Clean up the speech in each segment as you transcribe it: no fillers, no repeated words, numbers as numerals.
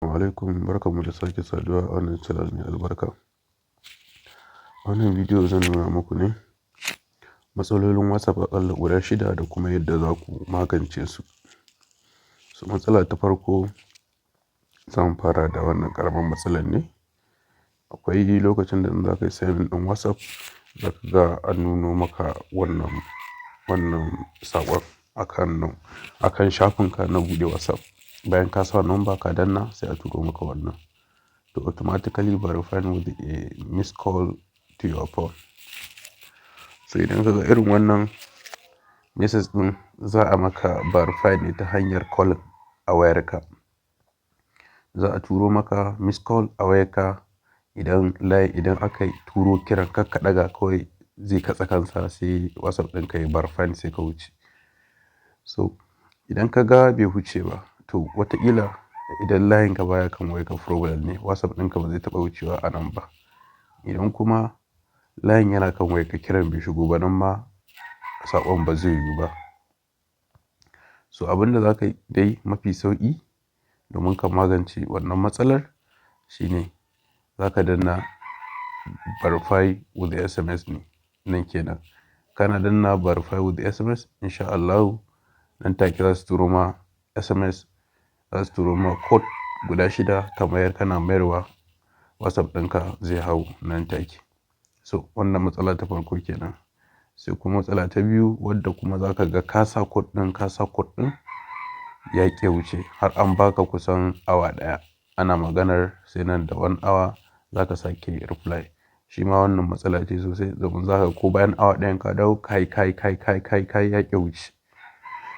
Assalamu alaikum, barkanmu da sake saduwa a wannan channel mai albarka. Wannan bidiyo zan nuna muku ne matsalolin WhatsApp aƙalla guda 6 da kuma yadda za ku magance su. Matsala ta farko, zan fara da wannan ƙaramin matsalar ne. Akwai lokacin da in za ka yi signing ɗin WhatsApp, za ka ga an nuno maka wannan saƙon akan shafinka na buɗe WhatsApp. Bayan ka sa number ka danna sai a turo maka wannan. To automatically verified with a missed call to your phone. So idan ka ga irin wannan message ɗin, za a maka verify ne ta hanyar calling a wayarka. Za a turo maka missed call a wayarka. Idan aka turo kiran ka ɗaga kawai zai katse kansa sai WhatsApp ɗinka ya verify sai ka wuce. So idan ka ga bai wuce ba, to wataƙila idan layinka baya kan wayarka problem ne, WhatsApp ɗinka ba zai taɓa wucewa a nan ba. Idan kuma layin yana kan wayarka kiran bai shigo ba, nan ma saƙon ba zai yiwu ba. So abin da za ka yi dai mafi sauƙi domin ka magance wannan matsalar shine za ka danna verify with the SMS ne, nan kenan. Kana danna verify with the SMS, insha Allahu nan take za su turo ma SMS, za su turo ma code guda 6 ka mayar, kana mayarwa WhatsApp ɗinka zai hau nan take. So wannan matsala ta farko kenan. Sai kuma matsala ta biyu, wadda kuma za ka ga ka sa code ɗin ya ƙi wuce har an baka kusan awa ɗaya. Ana maganar sai nan da 1 hour za ka sake reply. Shi ma wannan matsala ce sosai, domin za ka ko bayan awa ɗayan ka dawo kai ya ƙi wuce.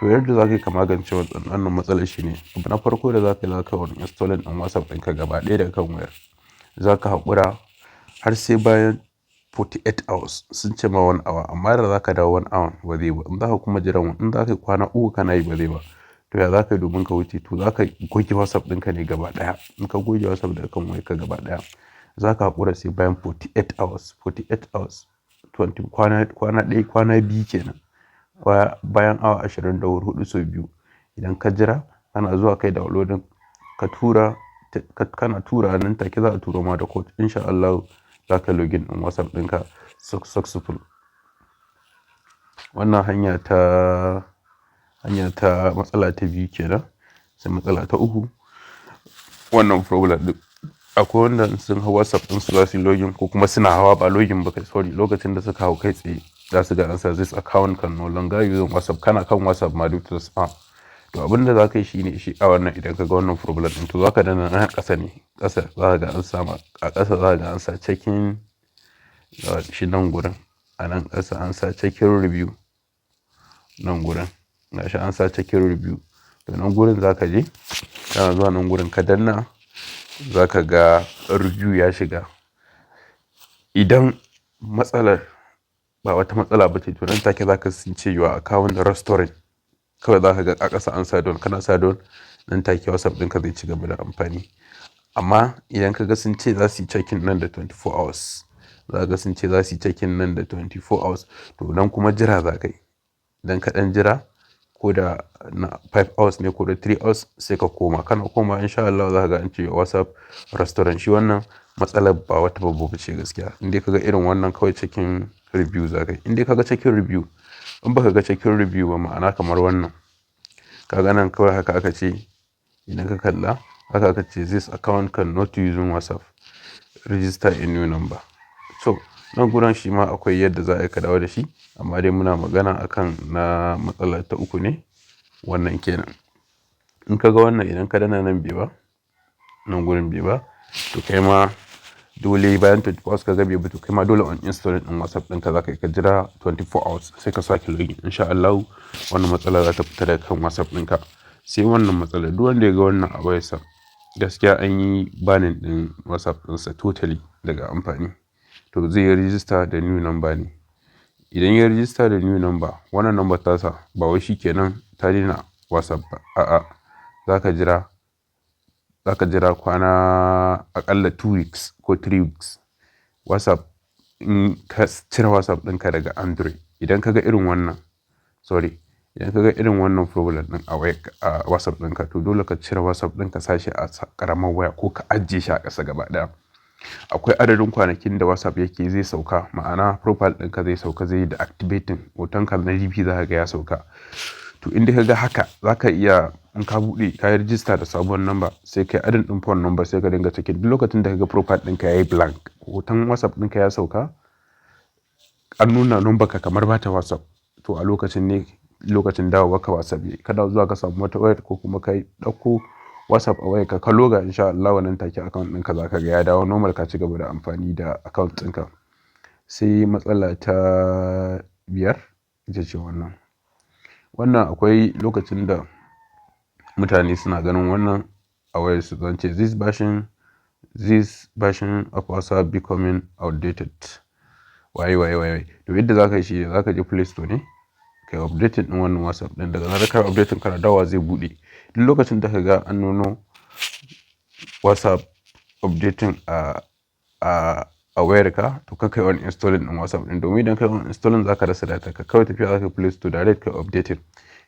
To yadda za ka yi ka magance wannan matsalar shine, abu na farko da za ka yi, za ka installing ɗin WhatsApp ɗinka gaba ɗaya daga kan wayar. Za ka haƙura har sai bayan 48 hours, sun ce ma 1 hour, amma da za ka dawo 1 hour ba zai ba. In za ka kuma jiran in za ka yi kwana 3 kana yi ba zai ba. To ya za ka yi domin ka wuce? To za ka goge WhatsApp ɗinka ne gaba ɗaya. In ka goge WhatsApp daga kan wayarka gaba ɗaya, za ka haƙura sai bayan 48 hours, 20 kwana ɗaya, kwana biyu kenan. Bayan awa 24 sau biyu. Idan ka jira kana zuwa kai downloading, kana tura nan take za a turo ma da code. Insha Allahu za ka login ɗin WhatsApp ɗinka successful. Wannan hanya ta matsala ta biyu kenan. Sai matsala ta uku, wannan problem ɗin akwai wanda sun hau WhatsApp ɗin su za su yi login, ko kuma suna hawa ba login ba kai, sorry, lokacin da suka hau kai tsaye za su ga an sa this account can no longer use WhatsApp. Kana kan WhatsApp ma due to spam. To abin da za ka yi shine a wannan, idan ka ga wannan problem ɗin, to za ka danna nan ƙasa ne. Ƙasa za ka ga an sa a ƙasa za ka ga an sa checking shi nan gurin. A nan ƙasa an sa checking review nan gurin. Gashi an sa checking review. To nan gurin za ka je, kana zuwa nan gurin ka danna, za ka ga review ya shiga. Idan matsalar ba wata matsala ba ce, to nan take za ka ce your account restored. Kawai za ka ga a ƙasa an sa don, kana sa don nan take WhatsApp ɗinka zai ci gaba da amfani. Amma idan ka ga sun ce za su yi checking nan da 24 hours, za ka sun ce za su yi checking nan da 24 hours, to nan kuma jira za ka yi. Idan ka ɗan jira, ko da na 5 hours ne ko da 3 hours, sai ka koma. Kana koma insha Allah za ka ga an ce WhatsApp restored. Shi wannan matsalar ba wata babba ce gaskiya. Indai ka ga irin wannan kawai checking review za ka yi. Indai ka ga checking review, in ba ka ga checking review ba, ma'ana kamar wannan. Ka ga nan kawai haka aka ce, idan ka kalla haka aka ce this account cannot use WhatsApp, register a new number. So nan gurin shi ma akwai yadda za a yi ka dawo da shi, amma dai muna magana akan na matsala ta uku ne, wannan kenan. In ka ga wannan, idan ka danna nan bai ba, nan gurin bai ba, to kai ma dole bayan 24 hours ka ga bai ba, to kai ma dole on installing ɗin WhatsApp ɗinka za ka yi, ka jira 24 hours sai ka sake login. Insha Allahu wannan matsala za ta fita daga kan WhatsApp ɗinka. Sai wannan matsala, duk wanda ya ga wannan a wayarsa, gaskiya an yi banning ɗin WhatsApp ɗinsa totally daga amfani. To zai yi register da new number ne. Idan ya register da new number, wannan number tasa ba wai shi kenan ta daina WhatsApp ba. A'a, za ka jira kwana aƙalla 2 weeks ko 3 weeks. WhatsApp, in ka cire WhatsApp ɗinka daga Android, idan ka ga irin wannan, sorry, idan ka ga irin wannan problem din a WhatsApp ɗinka, to dole ka cire WhatsApp ɗin ka sashi a karamar waya ko ka ajiye shi a ƙasa gaba ɗaya. Akwai adadin kwanakin da WhatsApp yake zai sauka, ma'ana profile ɗinka zai sauka, zai yi deactivating, hotonka na DP za ka ga ya sauka. To inda ka ga haka za ka iya, in ka buɗe ka yi rijista da sabuwar number, sai ka yi adin ɗin phone number, sai ka dinga cikin duk lokacin da ka ga profile ɗinka ya yi blank, hoton WhatsApp ɗinka ya sauka, an nuna number ka kamar ba ta WhatsApp, to a lokacin ne lokacin dawowa ka WhatsApp ne. Kada zuwa ka samu wata wayar ko kuma ka ɗauko WhatsApp a wayarka ka loga, insha Allah wannan take account ɗinka za ka ga ya dawo normal, ka ci gaba da amfani da account ɗinka. Sai matsala ta 5 ita ce wannan akwai lokacin da mutane suna ganin wannan a wayarsu, zan ce this version of WhatsApp becoming outdated. Waye. To yadda za ka yi shi ne, za ka je Play Store ne, ka yi updating ɗin wannan WhatsApp ɗin. Daga zarar ka yi updating kana dawowa zai buɗe. Duk lokacin da ka ga an nuno WhatsApp updating a wayarka, to ka kai on installing ɗin WhatsApp ɗin, domin idan ka yi on installing za ka rasa data. Ka kawai tafiya za ka yi Play Store direct ka updating.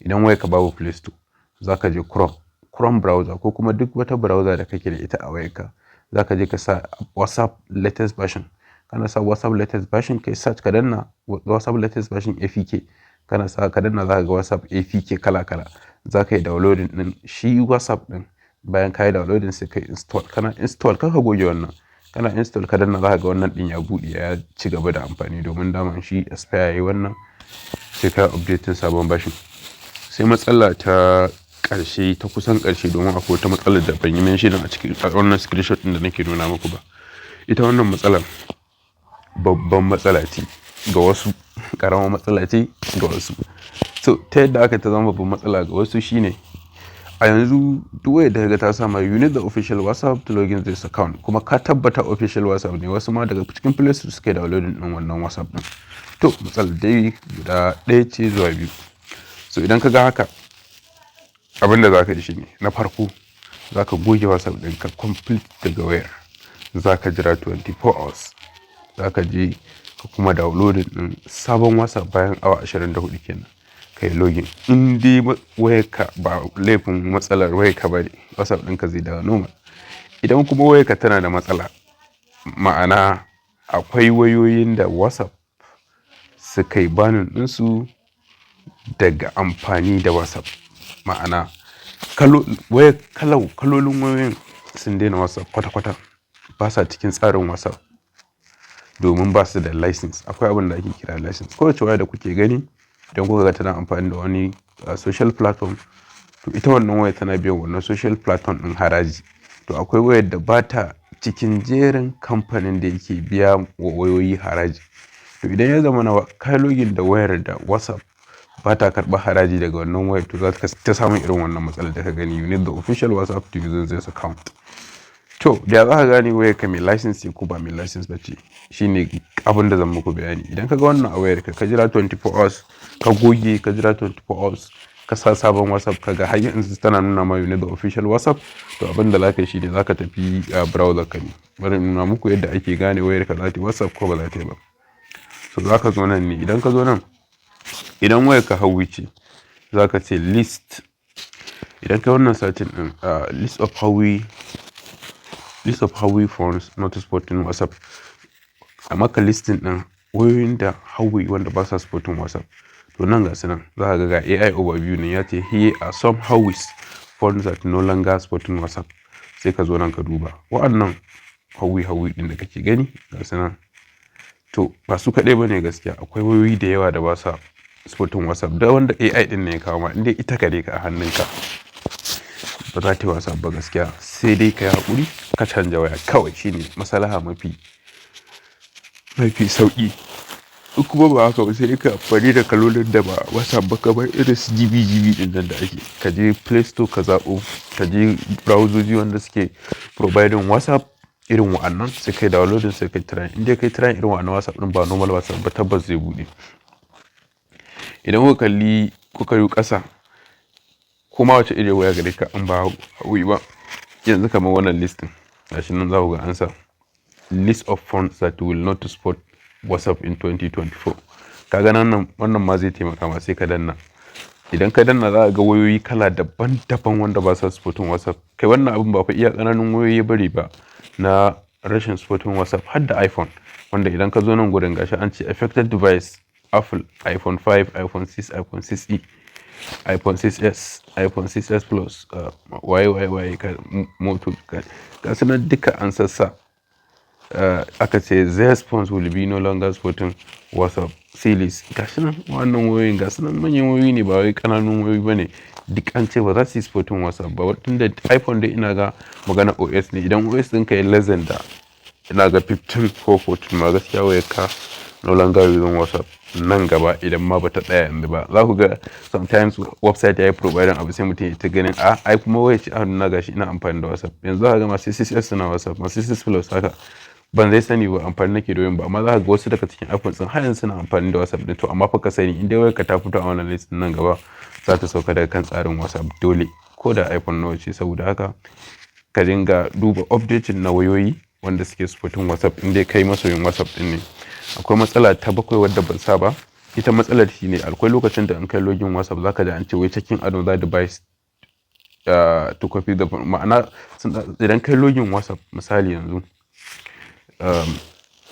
Idan wayarka babu Play Store, za ka je Chrome browser ko kuma duk wata browser da kake da ita a wayarka, za ka je ka sa WhatsApp latest version. Kana sa WhatsApp latest version, kai search ka danna WhatsApp latest version APK, kana sa ka danna za ka ga WhatsApp APK kala za ka yi downloading ɗin shi WhatsApp ɗin. Bayan ka yi downloading sai ka install, kana install ka goge wannan, kana install ka danna za ka ga wannan ɗin ya buɗe ya ci gaba da amfani, domin daman shi expire yayi wannan, sai ka updating sabon version. Sai matsala ta ƙarshe, ta kusan ƙarshe, domin akwai wata matsalar da ban yi mention a cikin wannan screenshot ɗin da nake nuna muku ba. Ita wannan matsalar babban matsala ce ga wasu, ƙaramar matsala ce ga wasu. So ta yadda aka ta zama babban matsala ga wasu shine, a yanzu duk wayar da kaga ta sama you need the official WhatsApp to login this account, kuma ka tabbata official WhatsApp ne. Wasu ma daga cikin Play Store suke downloading ɗin wannan WhatsApp ɗin. To matsalar dai guda ɗaya ce zuwa biyu. So idan ka ga haka, abin da za ka yi shi ne, na farko za ka goge WhatsApp ɗinka complete daga wayar, za ka jira 24 hours, za ka je ka kuma downloading ɗin sabon WhatsApp bayan awa 24 kenan, ka yi login. In dai wayarka ba laifin matsalar wayarka ba ne, WhatsApp ɗinka zai dawo normal. Idan kuma wayarka tana da matsala, ma'ana akwai wayoyin da WhatsApp suka yi banin ɗinsu daga amfani da WhatsApp, ma'ana kalolin wayoyin sun daina WhatsApp kwata-kwata, ba sa cikin tsarin WhatsApp domin ba su da license. Akwai abin da ake kira license. Kowace waya da kuke gani, idan kuka ga tana amfani da wani social platform, to ita wannan waya tana biyan wannan social platform ɗin haraji. To akwai wayar da ba ta cikin jerin kamfanin da yake biya wa wayoyi haraji. To idan ya zama na kai login da wayar da WhatsApp ba ta karɓar haraji daga wannan wayar, to za ka ta samun irin wannan matsalar da ka gani, you need the official WhatsApp to use this account. To da za ka gane wayarka mai license ko ba mai license ba ce, shine abin da zan muku bayani. Idan ka ga wannan a wayarka, ka jira 24 hours, ka goge, ka jira 24 hours, ka sa sabon WhatsApp, ka ga har yanzu tana nuna ma you need the official WhatsApp, to abin da za ka yi shi ne, za ka tafi browser ka ne. Bari nuna muku yadda ake gane wayarka za ta yi WhatsApp ko ba za ta yi ba. So za ka zo nan ne, idan ka zo nan, idan wayarka Huawei ce, za ka ce list. Idan ka wannan setting ɗin list of Huawei phones not supporting WhatsApp, a maka listing ɗin wayoyin da Huawei wanda ba sa supporting WhatsApp, to nan ga su nan za ka ga AI overview ne, ya ce here are some Huawei phones that no longer supporting WhatsApp. Sai ka zo nan ka duba wa'annan Huawei ɗin da kake gani, ga su nan. To ba su kaɗai ba ne gaskiya, akwai wayoyi da yawa da ba sa supporting WhatsApp. Da wanda AI ɗin ne ya kawo ma, inda ita gare ka a hannunka, ba za ta yi WhatsApp ba gaskiya. Sai dai ka yi haƙuri ka canja waya, kawai shine maslaha mafi sauƙi. Kuma ba haka ba, sai dai ka amfani da kalolin da ba WhatsApp ba, kamar irin su GB ɗin nan da ake. Ka je Play Store ka zaɓo, ka je browsers wanda suke providing WhatsApp irin wa'annan, sai kai downloading, sai kai try. In dai kai try irin wa'annan WhatsApp ɗin ba normal WhatsApp ba, tabbas zai buɗe. Idan kuka yi ƙasa, kuma wace irin waya gare ka in ba Huawei ba, yanzu kamar wannan listin, gashi nan za ku ga ansa list of phones that will not support WhatsApp in 2024. Kaga nan wannan ma zai taimaka ma, sai ka danna idan ka danna za ka ga wayoyi kala daban-daban wanda ba sa supporting WhatsApp. Kai wannan abin ba fa iya ƙananun wayoyi bane ba na rashin supporting WhatsApp, har da iPhone, wanda idan ka zo nan gurin gashi an ce affected device Apple iPhone 5, iPhone 6, iPhone 6e, iPhone 6s, iPhone 6s Plus, waye moto ga su nan duka an sassa. Aka ce this phone will be no longer supporting WhatsApp series. Gashi nan wannan wayoyin gasu nan manyan wayoyi ne, ba wai ƙananun wayoyi bane. Duk an ce ba za su yi supporting WhatsApp ba, tunda iPhone dai ina ga magana OS ne. Idan OS ɗinka ya less than da ina ga 15 ko 14 ma gaskiya wayarka no longer using WhatsApp nan gaba, idan ma bata tsaya yanzu ba. Za ku ga sometimes website ya yi providing abu sai mutum ya ta ganin ai kuma wayar ce a hannuna gashi ina amfani da WhatsApp. Yanzu za ka ga masu 6s suna WhatsApp, masu 6s Plus haka. Ban zai sani ba amfani nake da wayan ba, amma za ka ga wasu daga cikin iPhone sun har yanzu suna amfani da WhatsApp din. To amma fa ka sani in dai wayarka ta fito a wannan list nan gaba za ta sauka daga kan tsarin WhatsApp dole, ko da iPhone nawa ce. Saboda haka ka dinga duba updating na wayoyi wanda suke supporting WhatsApp in dai kai masoyin WhatsApp din ne. Akwai matsala ta 7 wadda ban sa ba. Ita matsalar shi ne akwai lokacin da in kai login WhatsApp zaka ji an ce wai checking another device to copy the ma'ana idan kai login WhatsApp misali yanzu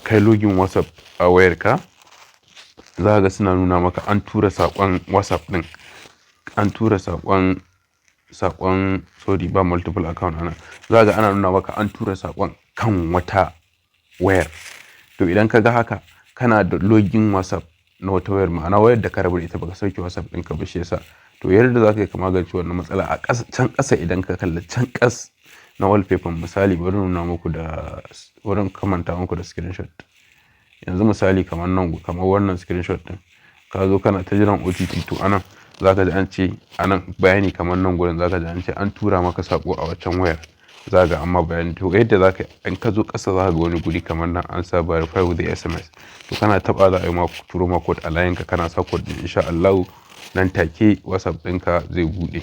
kai login WhatsApp a wayarka, za ka ga suna nuna maka an tura saƙon WhatsApp din, an tura saƙon sorry ba multiple account ana, za ka ga ana nuna maka an tura saƙon kan wata wayar. To idan ka ga haka kana da login WhatsApp na wata wayar, ma'ana wayar da ka rabu da ita baka sauke WhatsApp ɗinka ba shi yasa. To yadda za ka yi ka magance wannan matsala, a can ƙasa idan ka kalla can ƙas na wallpaper misali, bari nuna muku da wurin kamanta muku da screenshot. Yanzu misali kamar wannan screenshot ɗin, ka zo kana ta jiran OTP, to anan za ka ji an ce anan bayani kamar nan gurin za ka ji an ce an tura maka saƙo a waccan wayar. Za ga amma bayani. To yadda za ka in ka zo ƙasa za ka ga wani guri kamar nan an sa verify with the SMS. To kana taɓa za a yi ma turo ma code a layinka, kana sa code din insha Allah nan take WhatsApp ɗinka zai buɗe.